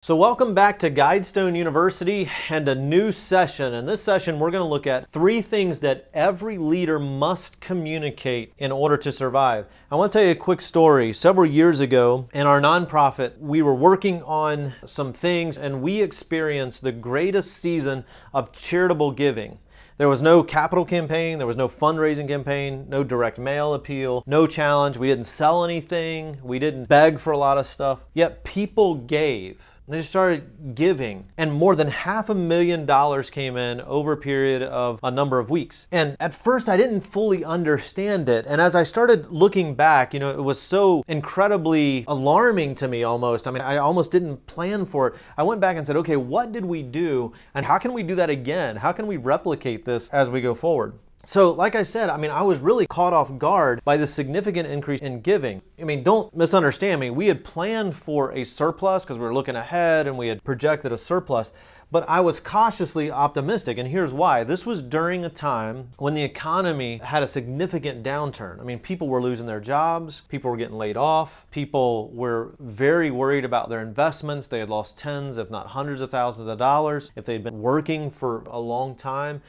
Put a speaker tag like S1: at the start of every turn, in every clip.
S1: So welcome back to Guidestone University and a new session. In this session, we're going to look at 3 things that every leader must communicate in order to survive. I want to tell you a quick story. Several years ago in our nonprofit, we were working on some things and we experienced the greatest season of charitable giving. There was no capital campaign, there was no fundraising campaign, no direct mail appeal, no challenge. We didn't sell anything, we didn't beg for a lot of stuff, yet people gave. They started giving, and more than $500,000 came in over a period of a number of weeks. And at first I didn't fully understand it, and as I started looking back, it was so incredibly alarming to me almost. I almost didn't plan for it. I went back and said, okay, what did we do, and how can we do that again? How can we replicate this as we go forward? So like I said, I was really caught off guard by the significant increase in giving. Don't misunderstand me. We had planned for a surplus because we were looking ahead and we had projected a surplus. But I was cautiously optimistic, and here's why. This was during a time when the economy had a significant downturn. People were losing their jobs, people were getting laid off, people were very worried about their investments. They had lost tens, if not hundreds of thousands of dollars if they'd been working for a long time.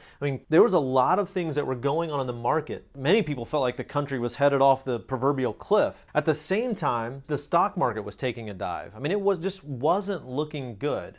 S1: There was a lot of things that were going on in the market. Many people felt like the country was headed off the proverbial cliff. At the same time, the stock market was taking a dive. It just wasn't looking good.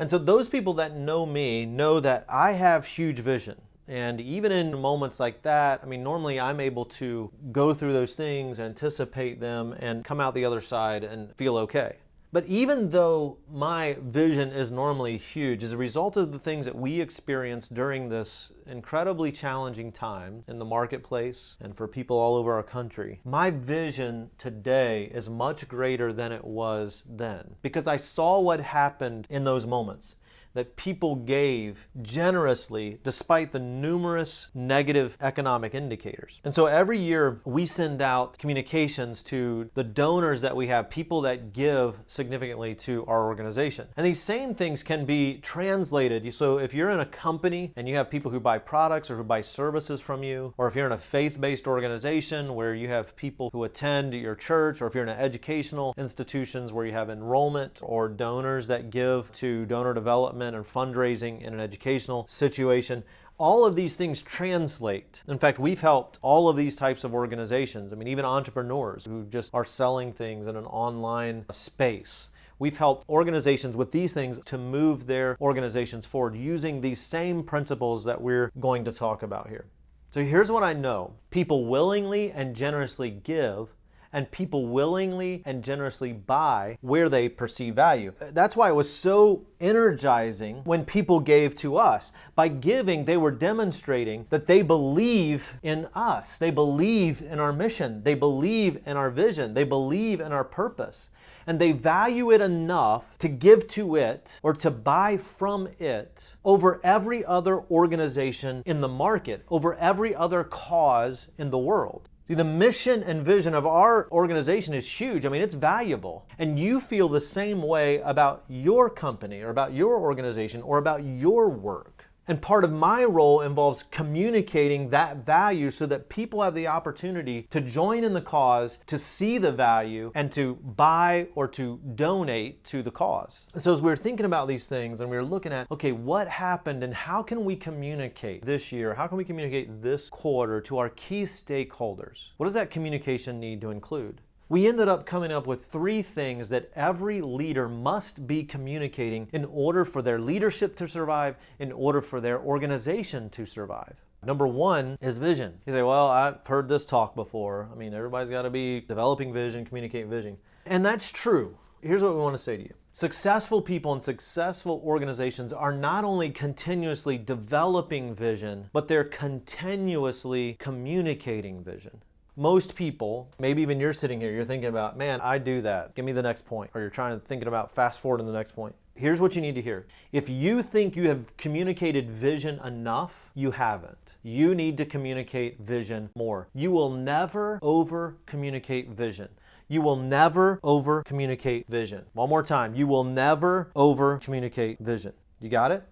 S1: And so those people that know me know that I have huge vision. And even in moments like that, normally I'm able to go through those things, anticipate them, and come out the other side and feel okay. But even though my vision is normally huge, as a result of the things that we experienced during this incredibly challenging time in the marketplace and for people all over our country, my vision today is much greater than it was then. Because I saw what happened in those moments. That people gave generously despite the numerous negative economic indicators. And so every year we send out communications to the donors that we have, people that give significantly to our organization. And these same things can be translated. So if you're in a company and you have people who buy products or who buy services from you, or if you're in a faith-based organization where you have people who attend your church, or if you're in educational institutions where you have enrollment or donors that give to donor development and fundraising in an educational situation, all of these things translate. In fact, we've helped all of these types of organizations, even entrepreneurs who just are selling things in an online space. We've helped organizations with these things to move their organizations forward using these same principles that we're going to talk about here. So here's what I know. People willingly and generously give, and people willingly and generously buy where they perceive value. That's why it was so energizing when people gave to us. By giving, they were demonstrating that they believe in us. They believe in our mission. They believe in our vision. They believe in our purpose. And they value it enough to give to it or to buy from it over every other organization in the market, over every other cause in the world. See, the mission and vision of our organization is huge. It's valuable. And you feel the same way about your company or about your organization or about your work. And part of my role involves communicating that value so that people have the opportunity to join in the cause, to see the value, and to buy or to donate to the cause. So as we were thinking about these things and we were looking at, okay, what happened and how can we communicate this year? How can we communicate this quarter to our key stakeholders? What does that communication need to include? We ended up coming up with 3 things that every leader must be communicating in order for their leadership to survive, in order for their organization to survive. Number 1 is vision. You say, well, I've heard this talk before. Everybody's got to be developing vision, communicating vision. And that's true. Here's what we want to say to you. Successful people and successful organizations are not only continuously developing vision, but they're continuously communicating vision. Most people, maybe even you're sitting here, you're thinking about, man, I do that. Give me the next point. Or you're thinking about fast forward to the next point. Here's what you need to hear. If you think you have communicated vision enough, you haven't. You need to communicate vision more. You will never over-communicate vision. You will never over-communicate vision. One more time. You will never over-communicate vision. You got it?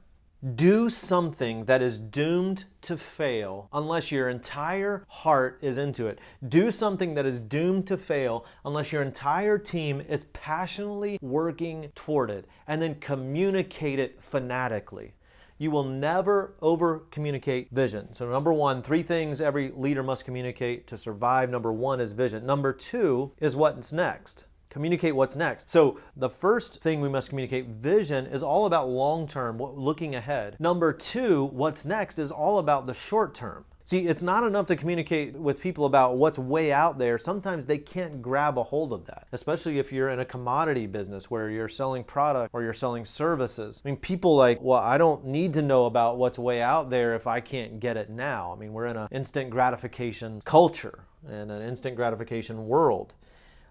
S1: Do something that is doomed to fail unless your entire heart is into it. Do something that is doomed to fail unless your entire team is passionately working toward it, and then communicate it fanatically. You will never over-communicate vision. So number one, 3 things every leader must communicate to survive. Number 1 is vision. Number 2 is what's next. Communicate what's next. So the first thing we must communicate, vision, is all about long-term, looking ahead. Number 2, what's next, is all about the short-term. See, it's not enough to communicate with people about what's way out there. Sometimes they can't grab a hold of that, especially if you're in a commodity business where you're selling product or you're selling services. I mean, people like, well, I don't need to know about what's way out there if I can't get it now. I mean, we're in an instant gratification culture and an instant gratification world.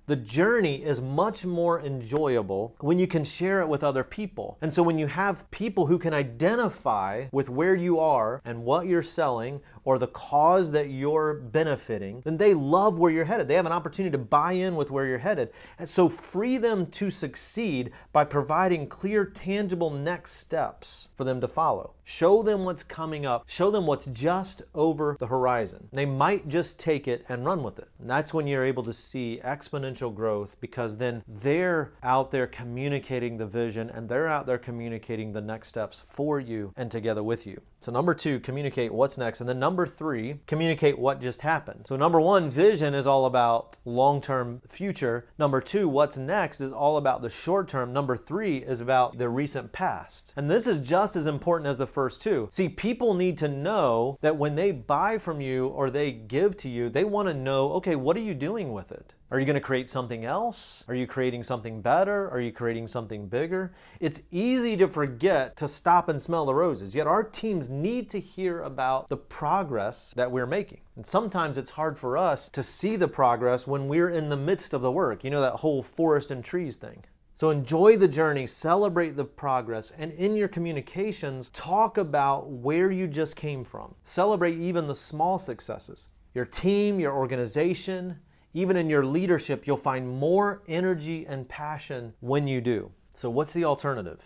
S1: The journey is much more enjoyable when you can share it with other people. And so when you have people who can identify with where you are and what you're selling or the cause that you're benefiting, then they love where you're headed. They have an opportunity to buy in with where you're headed. And so free them to succeed by providing clear, tangible next steps for them to follow. Show them what's coming up. Show them what's just over the horizon. They might just take it and run with it. And that's when you're able to see exponential growth, because then they're out there communicating the vision and they're out there communicating the next steps for you and together with you. So number 2, communicate what's next. And then number 3, communicate what just happened. So number 1, vision is all about long-term future. Number 2, what's next, is all about the short term. Number 3 is about the recent past. And this is just as important as the first 2. See, people need to know that when they buy from you or they give to you, they want to know, okay, what are you doing with it? Are you going to create something else? Are you creating something better? Are you creating something bigger? It's easy to forget to stop and smell the roses, yet our teams need to hear about the progress that we're making. And sometimes it's hard for us to see the progress when we're in the midst of the work. You know, that whole forest and trees thing. So enjoy the journey, celebrate the progress, and in your communications, talk about where you just came from. Celebrate even the small successes. Your team, your organization, even in your leadership, you'll find more energy and passion when you do. So what's the alternative?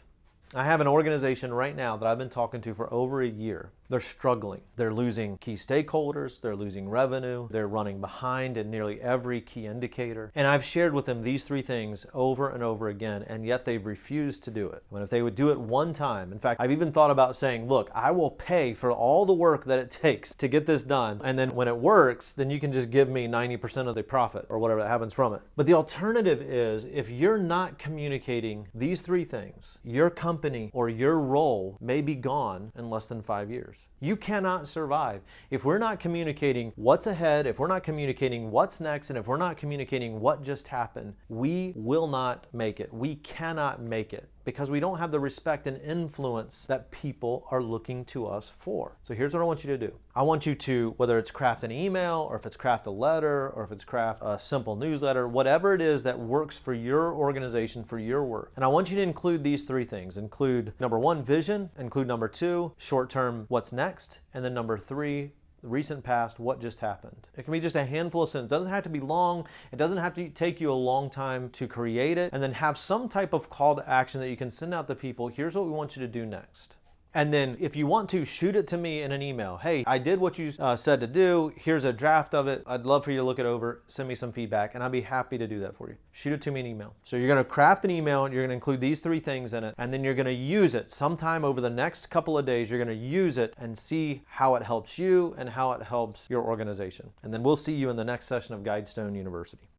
S1: I have an organization right now that I've been talking to for over a year. They're struggling. They're losing key stakeholders. They're losing revenue. They're running behind in nearly every key indicator. And I've shared with them these 3 things over and over again, and yet they've refused to do it. When if they would do it one time, in fact, I've even thought about saying, look, I will pay for all the work that it takes to get this done. And then when it works, then you can just give me 90% of the profit or whatever that happens from it. But the alternative is, if you're not communicating these 3 things, your company or your role may be gone in less than 5 years. You cannot survive. If we're not communicating what's ahead, if we're not communicating what's next, and if we're not communicating what just happened, we will not make it. We cannot make it because we don't have the respect and influence that people are looking to us for. So here's what I want you to do. I want you to, whether it's craft an email, or if it's craft a letter, or if it's craft a simple newsletter, whatever it is that works for your organization, for your work. And I want you to include these 3 things. Include number 1, vision. Include number 2, short-term, what's next. And then number 3, the recent past, what just happened. It can be just a handful of sentences. It doesn't have to be long. It doesn't have to take you a long time to create it. And then have some type of call to action that you can send out to people. Here's what we want you to do next. And then if you want to, shoot it to me in an email. Hey, I did what you said to do. Here's a draft of it. I'd love for you to look it over, send me some feedback, and I'd be happy to do that for you. Shoot it to me in an email. So you're going to craft an email, and you're going to include these 3 things in it, and then you're going to use it sometime over the next couple of days. You're going to use it and see how it helps you and how it helps your organization. And then we'll see you in the next session of GU201 University.